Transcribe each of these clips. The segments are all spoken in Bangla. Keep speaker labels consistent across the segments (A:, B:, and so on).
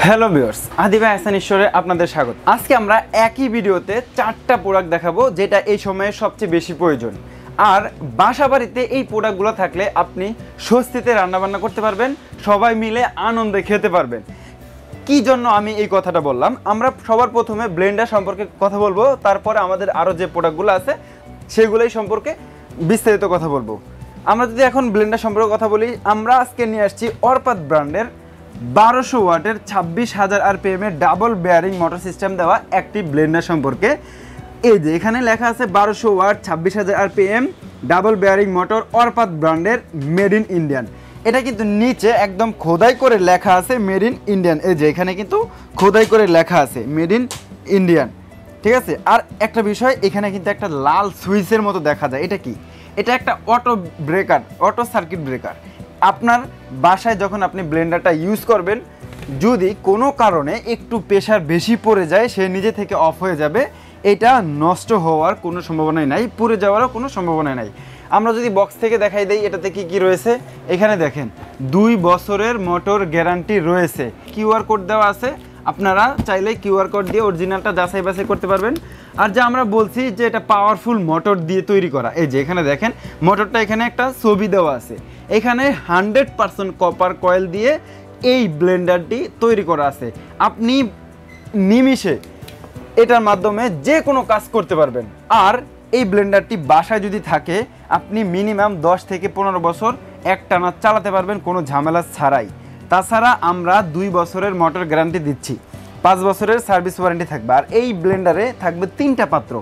A: হ্যালো ভিউয়ার্স, আদিবা হাসান ঈশ্বরে আপনাদের স্বাগত। আজকে আমরা একই ভিডিওতে 4টা প্রোডাক্ট দেখাবো যেটা এই সময়ে সবচেয়ে বেশি প্রয়োজন। আর বাসাবাড়িতে এই প্রোডাক্টগুলো থাকলে আপনি স্বস্তিতে রান্নাবান্না করতে পারবেন, সবাই মিলে আনন্দে খেতে পারবেন। কি জন্য আমি এই কথাটা বললাম, আমরা সবার প্রথমে ব্লেন্ডার সম্পর্কে কথা বলবো, তারপরে আমাদের আরও যে প্রোডাক্টগুলো আছে সেগুলোই সম্পর্কে বিস্তারিত কথা বলবো। আমরা যদি এখন ব্লেন্ডার সম্পর্কে কথা বলি, আমরা আজকে নিয়ে আসছি অর্পাত ব্র্যান্ডের 1200 ওয়াটের 26,000 RPM এর ডাবল বেয়ারিং মোটর সিস্টেম দেওয়া একটি ব্লেন্ডার সম্পর্কে। এই যে এখানে লেখা আছে 1200 watt 26,000 RPM double bearing motor অর্পাত ব্র্যান্ডের মেড ইন ইন্ডিয়ান। এটা কিন্তু নিচে একদম খোদাই করে লেখা আছে মেড ইন ইন্ডিয়ান। এই যে এখানে কিন্তু খোদাই করে লেখা আছে মেড ইন ইন্ডিয়ান, ঠিক আছে। আর একটা বিষয়, এখানে কিন্তু একটা লাল সুইচের মতো দেখা যায়। এটা কি? এটা একটা auto breaker, auto circuit breaker. আপনার বাসায় যখন আপনি ব্লেন্ডারটা ইউজ করবেন, যদি কোনো কারণে একটু প্রেশার বেশি পড়ে যায়, সে নিজে থেকে অফ হয়ে যাবে। এটা নষ্ট হওয়ার কোনো সম্ভাবনাই নাই, পুড়ে যাওয়ারও কোনো সম্ভাবনা নাই। আমরা যদি বক্স থেকে দেখাই দেই এটাতে কি কি রয়েছে, এখানে দেখেন 2 বছরের মোটর গ্যারান্টি রয়েছে। কিউআর কোড দেওয়া আছে, আপনারা চাইলে কিউআর কোড দিয়ে অরিজিনালটা যাচাই বাছাই করতে পারবেন। আর যা আমরা বলছি যে এটা পাওয়ারফুল মোটর দিয়ে তৈরি করা, এই যে এখানে দেখেন মোটরটা, এখানে একটা ছবি দেওয়া আছে। এখানে 100% কপার কয়েল দিয়ে এই ব্লেন্ডারটি তৈরি করা আছে। আপনি নিমিষে এটার মাধ্যমে যে কোনো কাজ করতে পারবেন। আর এই ব্লেন্ডারটি বাসায় যদি থাকে, আপনি মিনিমাম 10 থেকে 15 বছর একটানা চালাতে পারবেন কোনো ঝামেলা ছাড়াই। তাছাড়া আমরা 2 বছরের মোটর গ্যারান্টি দিচ্ছি, 5 বছরের সার্ভিস ওয়ারেন্টি থাকবে। আর এই ব্লেন্ডারে থাকবে 3টা পাত্র।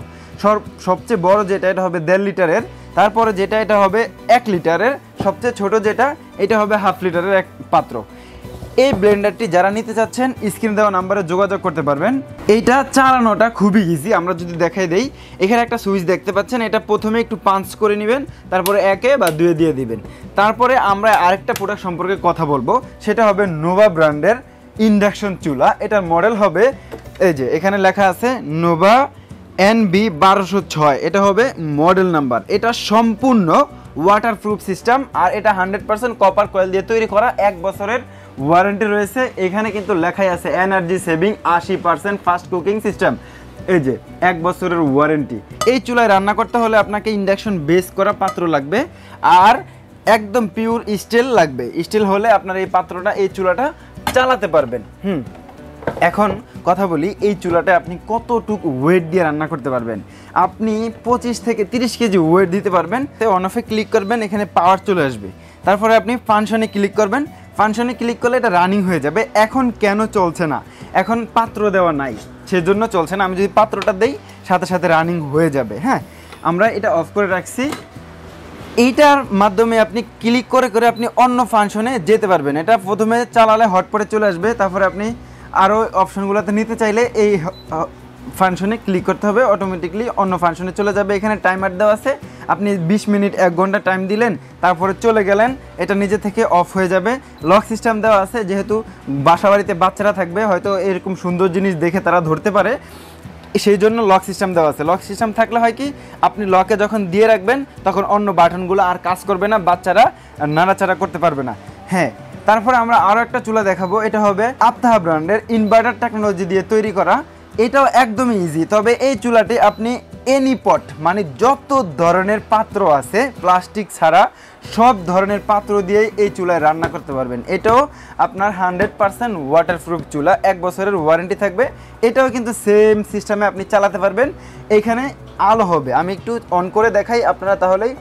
A: সবচেয়ে বড় যেটা এটা হবে 1.5 লিটারের, তারপরে যেটা এটা হবে 1 লিটারের, সবচেয়ে ছোট যেটা এটা হবে 1/2 লিটারের এক পাত্র। এই ব্লেন্ডারটি যারা নিতে চাচ্ছেন স্ক্রিনে দেওয়া নাম্বারে যোগাযোগ করতে পারবেন। এইটা চালানোটা খুবই ইজি। আমরা যদি দেখাই দেই, এখানে একটা সুইচ দেখতে পাচ্ছেন, এটা প্রথমে একটু পাঞ্চ করে নেবেন, তারপরে 1 বা 2 দিয়ে দিবেন। তারপরে আমরা আরেকটা প্রোডাক্ট সম্পর্কে কথা বলবো, সেটা হবে নোভা ব্র্যান্ডের ইন্ডাকশন চুলা। এটার মডেল হবে, এই যে এখানে লেখা আছে নোভা NB 1206, এটা হবে মডেল নাম্বার। এটা সম্পূর্ণ ওয়াটারপ্রুফ সিস্টেম, আর এটা 100% কপার কয়েল দিয়ে তৈরি করা, 1 বছরের ওয়ারেন্টি রয়েছে। এখানে কিন্তু লেখাই আছে energy saving 80% fast cooking system. এই যে 1 বছরের ওয়ারেন্টি। এই চুলায় রান্না করতে হলে আপনাকে ইন্ডাকশন বেস করা পাত্র লাগবে, আর একদম পিওর স্টিল লাগবে। স্টিল হলে আপনার এই পাত্রটা, এই চুলাটা চালাতে পারবেন। এখন কথা বলি, এই চুলাটা আপনি কতটুকু ওয়েট দিয়ে রান্না করতে পারবেন। আপনি 25 থেকে 30 কেজি ওয়েট দিতে পারবেন। তো অন অফে ক্লিক করবেন, এখানে পাওয়ার চলে আসবে। তারপরে আপনি ফাংশনে ক্লিক করবেন, ফাংশনে ক্লিক করলে এটা রানিং হয়ে যাবে। এখন কেন চলছে না? এখন পাত্র দেওয়া নাই, সেজন্য চলছে না। আমি যদি পাত্রটা দেই, সাথে সাথে রানিং হয়ে যাবে। হ্যাঁ, আমরা এটা অফ করে রাখছি। এইটার মাধ্যমে আপনি ক্লিক করে করে আপনি অন্য ফাংশনে যেতে পারবেন। এটা প্রথমে চালালে হটপটে চলে আসবে, তারপরে আপনি আরও অপশনগুলোতে নিতে চাইলে এই ফাংশনে ক্লিক করতে হবে, অটোমেটিকলি অন্য ফাংশনে চলে যাবে। এখানে টাইমার দেওয়া আছে, আপনি 20 মিনিট 1 ঘন্টা টাইম দিলেন, তারপরে চলে গেলেন, এটা নিজে থেকে অফ হয়ে যাবে। লক সিস্টেম দেওয়া আছে, যেহেতু বাসাবাড়িতে বাচ্চারা থাকবে, হয়তো এরকম সুন্দর জিনিস দেখে তারা ধরতে পারে, সেই জন্য লক সিস্টেম দেওয়া আছে। লক সিস্টেম থাকলে হয় কি, আপনি লকে যখন দিয়ে রাখবেন তখন অন্য বাটনগুলো আর কাজ করবে না, বাচ্চারা নাড়াচাড়া করতে পারবে না। হ্যাঁ, তারপরে আমরা আরও একটা চুলা দেখাবো। এটা হবে আবতাহা ব্র্যান্ডের ইনভার্টার টেকনোলজি দিয়ে তৈরি করা। এটাও একদমই ইজি। তবে এই চুলাটি আপনি এনি পট, মানে যত ধরনের পাত্র আছে প্লাস্টিক ছাড়া সব ধরনের পাত্র দিয়ে এই চুলায় রান্না করতে পারবেন। এটাও আপনার 100% ওয়াটারপ্রুফ চুলা, 1 বছরের ওয়ারেন্টি থাকবে। এটাও কিন্তু সেম সিস্টেমে আপনি চালাতে পারবেন। এখানে আলো হবে, আমি একটু অন করে দেখাই, আপনারা তাহলেই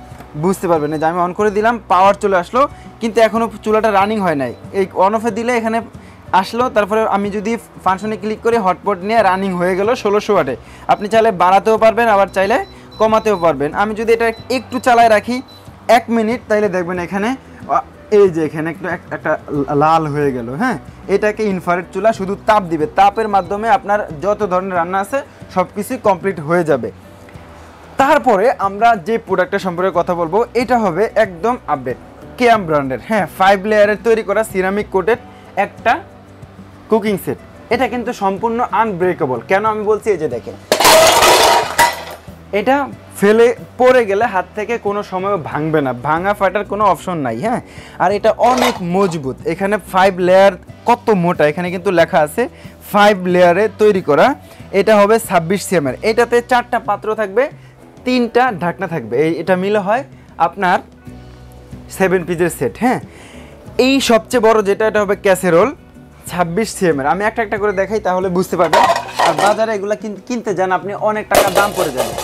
A: বুঝতে পারবেন। যে আমি অন করে দিলাম, পাওয়ার চলে আসলো, কিন্তু এখনও চুলাটা রানিং হয় নাই। এই অন অফে দিলে এখানে আসলো, তারপরে আমি যদি ফাংশনে ক্লিক করি, হটপট নিয়ে রানিং হয়ে গেল 1600 ওয়াটে। আপনি চাইলে বাড়াতেও পারবেন, আবার চাইলে কমাতেও পারবেন। আমি যদি এটা একটু চালায় রাখি 1 মিনিট, তাইলে দেখবেন এখানে এই যে এখানে একটা লাল হয়ে গেল। হ্যাঁ, এটাকে ইনফ্রারেড চুলা, শুধু তাপ দিবে, তাপের মাধ্যমে আপনার যত ধরনের রান্না আছে সব কিছুই কমপ্লিট হয়ে যাবে। তারপরে আমরা যে প্রোডাক্টের সম্পর্কে কথা বলবো, এটা হবে একদম আপডেট কেয়াম ব্র্যান্ডের। হ্যাঁ, 5 লেয়ারের তৈরি করা সিরামিক কোটেড একটা কুকিং সেট। এটা কিন্তু সম্পূর্ণ আনব্রেকেবল। কেন আমি বলছি, এই যে দেখেন, এটা ফেলে পড়ে গেলে হাত থেকে কোনো সময় ভাঙবে না, ভাঙা ফাটার কোনো অপশন নাই। হ্যাঁ, আর এটা অনেক মজবুত। এখানে 5 লেয়ার, কত মোটা, এখানে কিন্তু লেখা আছে 5 লেয়ারে তৈরি করা। এটা হবে 26 সিএম এর। এটাতে 4টা পাত্র থাকবে, 3টা ঢাকনা থাকবে। এটা মিলে হয় আপনার 7 পিসের সেট। হ্যাঁ, এই সবচেয়ে বড় যেটা, এটা হবে ক্যাসেরোল 26 সিএম এর। আমি একটা একটা করে দেখাই, তাহলে বুঝতে পারবেন। আর বাজারে এগুলা কিনতে যান আপনি, অনেক টাকা দাম পড়ে যাবে।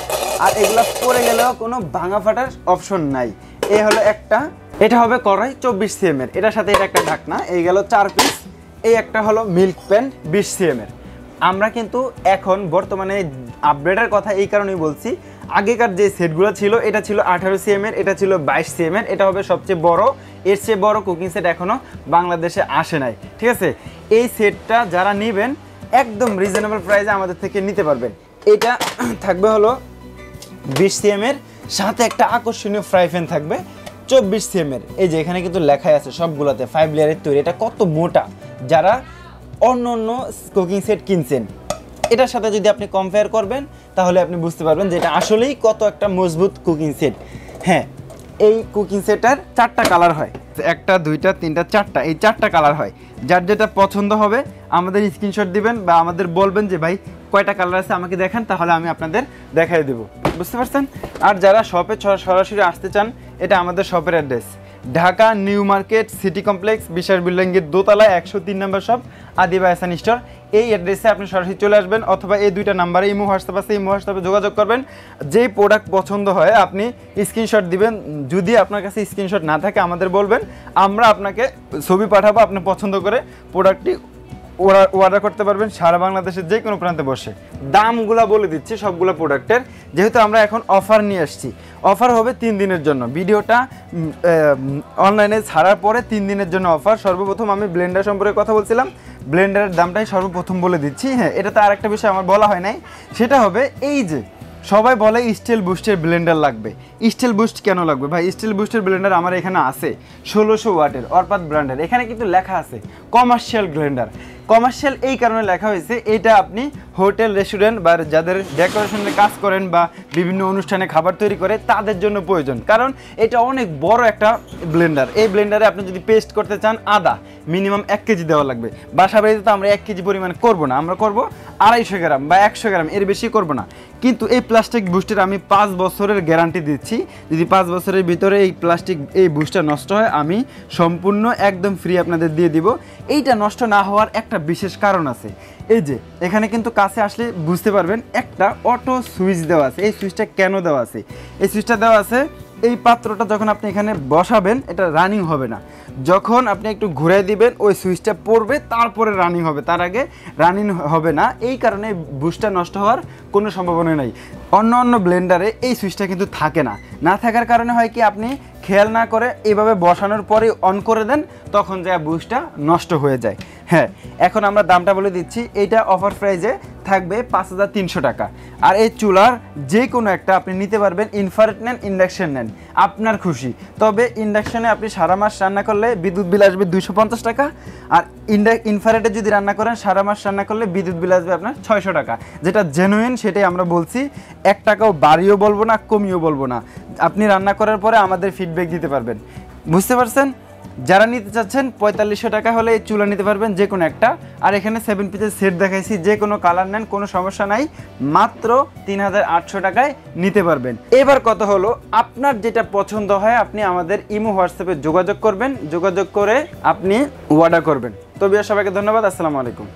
A: আর এগুলা পড়ে গেলেও কোনো ভাঙা ফাটার অপশন নাই। এই হলো একটা। এটা হবে কড়াই 24 সিএম এর। এটার সাথে এটা একটা ঢাকনা, এই গেল 4 পিস। এই একটা হলো মিল্ক প্যান 20 সিএম এর। আমরা কিন্তু এখন বর্তমানে আপগ্রেডের কথা এই কারণেই বলছি, আগেকার যে সেটগুলো ছিল, এটা ছিল 18 সিএম এর, এটা ছিল 22 সিএম এর। এটা হবে সবচেয়ে বড়। এর চেয়ে বড় কুকিং সেট এখনও বাংলাদেশে আসে নাই। ঠিক আছে, এই সেটটা যারা নেবেন একদম রিজনেবল প্রাইসে আমাদের থেকে নিতে পারবেন। এটা থাকবে হলো 20 সিএম এর, সাথে একটা আকর্ষণীয় ফ্রাই প্যান থাকবে 24 সিএম এর। এই যে এখানে কিন্তু লেখাই আছে সবগুলোতে 5 লেয়ারের তৈরি। এটা কত মোটা, যারা অন্য অন্য কুকিং সেট কিনছেন এটার সাথে যদি আপনি কম্পেয়ার করবেন, তাহলে আপনি বুঝতে পারবেন যে এটা আসলেই কত একটা মজবুত কুকিং সেট। হ্যাঁ, এই কুকিং সেটার 4টা কালার হয়, 1টা 2টা 3টা 4টা, এই 4টা কালার হয়। যার যেটা পছন্দ হবে আমাদের স্ক্রিনশট দিবেন বা আমাদের বলবেন যে ভাই কয়টা কালার আছে আমাকে দেখান, তাহলে আমি আপনাদের দেখাই দেবো। বুঝতে পারছেন? আর যারা শপে সরাসরি আসতে চান, এটা আমাদের শপের address, Dhaka new market city complex, বিশাল বিল্ডিংয়ের দোতলায় 103 নম্বর শপ, আদিবা এহসান স্টোর। এই অ্যাড্রেসে আপনি সরাসরি চলে আসবেন, অথবা এই 2টা নাম্বারে ইমো হোয়াটসঅ্যাপ আছে, ইমো হোয়াটসঅ্যাপে যোগাযোগ করবেন। যেই প্রোডাক্ট পছন্দ হয় আপনি স্ক্রিনশট দিবেন। যদি আপনার কাছে স্ক্রিনশট না থাকে আমাদের বলবেন, আমরা আপনাকে ছবি পাঠাবো, আপনি পছন্দ করে প্রোডাক্টটি অর্ডার করতে পারবেন সারা বাংলাদেশের যে কোনো প্রান্তে বসে। দামগুলা বলে দিচ্ছি সবগুলো প্রোডাক্টের, যেহেতু আমরা এখন অফার নিয়ে আসছি। অফার হবে 3 দিনের জন্য। ভিডিওটা অনলাইনে ছাড়ার পরে 3 দিনের জন্য অফার। সর্বপ্রথম আমি ব্লেন্ডার সম্পর্কে কথা বলছিলাম, ব্লেন্ডারের দামটাই সর্বপ্রথম বলে দিচ্ছি। হ্যাঁ, এটাতে আর একটা বিষয় আমার বলা হয় নাই, সেটা হবে এই যে সবাই বলে স্টিল বুস্টের ব্লেন্ডার লাগবে। স্টিল বুস্ট কেন লাগবে ভাই? স্টিল বুস্টের ব্লেন্ডার আমার এখানে আছে 1600 ওয়াটের অরপাত ব্র্যান্ডের। এখানে কিন্তু লেখা আছে কমার্শিয়াল ব্লেন্ডার। কমার্শিয়াল এই কারণে লেখা হয়েছে, এটা আপনি হোটেল রেস্টুরেন্ট বা যাদের ডেকোরেশনের কাজ করেন বা বিভিন্ন অনুষ্ঠানে খাবার তৈরি করে তাদের জন্য প্রয়োজন, কারণ এটা অনেক বড় একটা ব্লেন্ডার। এই ব্লেন্ডারে আপনি যদি পেস্ট করতে চান, আদা মিনিমাম 1 কেজি দেওয়া লাগবে। বাসা বাড়িতে তো আমরা 1 কেজি পরিমাণ করবো না, আমরা করবো 250 গ্রাম বা 100 গ্রাম, এর বেশি করবো না। কিন্তু এই প্লাস্টিক বুস্টের আমি 5 বছরের গ্যারান্টি দিচ্ছি। যদি 5 বছরের ভিতরে এই বুস্টটা নষ্ট হয়, আমি সম্পূর্ণ একদম ফ্রি আপনাদের দিয়ে দিব। এইটা নষ্ট না হওয়ার একটা বিশেষ কারণ আছে। এই যে এখানে কিন্তু কাছে আসলে বুঝতে পারবেন, একটা অটো সুইচ দেওয়া আছে। এই সুইচটা কেন দেওয়া আছে? এই সুইচটা দেওয়া আছে, এই পাত্রটা যখন আপনি এখানে বসাবেন এটা রানিং হবে না। যখন আপনি একটু ঘুরাই দিবেন ওই সুইচটা পড়বে, তারপরে রানিং হবে, তার আগে রানিং হবে না। এই কারণে বুস্টটা নষ্ট হওয়ার কোনো সম্ভাবনা নেই। অন্য ব্লেন্ডারে এই সুইচটা কিন্তু থাকে না। না থাকার কারণে হয় কি, আপনি খেয়াল না করে এভাবে বসানোর পরে অন করে দেন, তখন যা বুস্টটা নষ্ট হয়ে যায়। হ্যাঁ, এখন আমরা দামটা বলে দিচ্ছি। এইটা অফার প্রাইজে থাকবে 5300 টাকা। আর এই চুলার যে কোনো একটা আপনি নিতে পারবেন, ইনফ্রারেড নেন, ইন্ডাকশন নেন, আপনার খুশি। তবে ইন্ডাকশনে আপনি সারা মাস রান্না করলে বিদ্যুৎ বিল আসবে 250 টাকা, আর ইনফ্রারেডে যদি রান্না করেন সারা মাস রান্না করলে বিদ্যুৎ বিল আসবে আপনার 600 টাকা। যেটা জেনুইন সেটাই আমরা বলছি, 1 টাকাও বাড়িও বলবো না, কমিও বলবো না। আপনি রান্না করার পরে আমাদের ফিডব্যাক দিতে পারবেন। বুঝতে পারছেন? যারা নিতে চাচ্ছেন 4500 টাকা হলে এই চুলা নিতে পারবেন, যে কোনো একটা। আর এখানে 7 পিসের সেট দেখাইছি, যে কোনো কালার নেন, কোনো সমস্যা নাই, মাত্র 3800 টাকায় নিতে পারবেন। এবার কথা হলো, আপনার যেটা পছন্দ হয় আপনি আমাদের ইমো হোয়াটসঅ্যাপে যোগাযোগ করবেন, যোগাযোগ করে আপনি অর্ডার করবেন। তো সবাইকে ধন্যবাদ, আসসালামু আলাইকুম।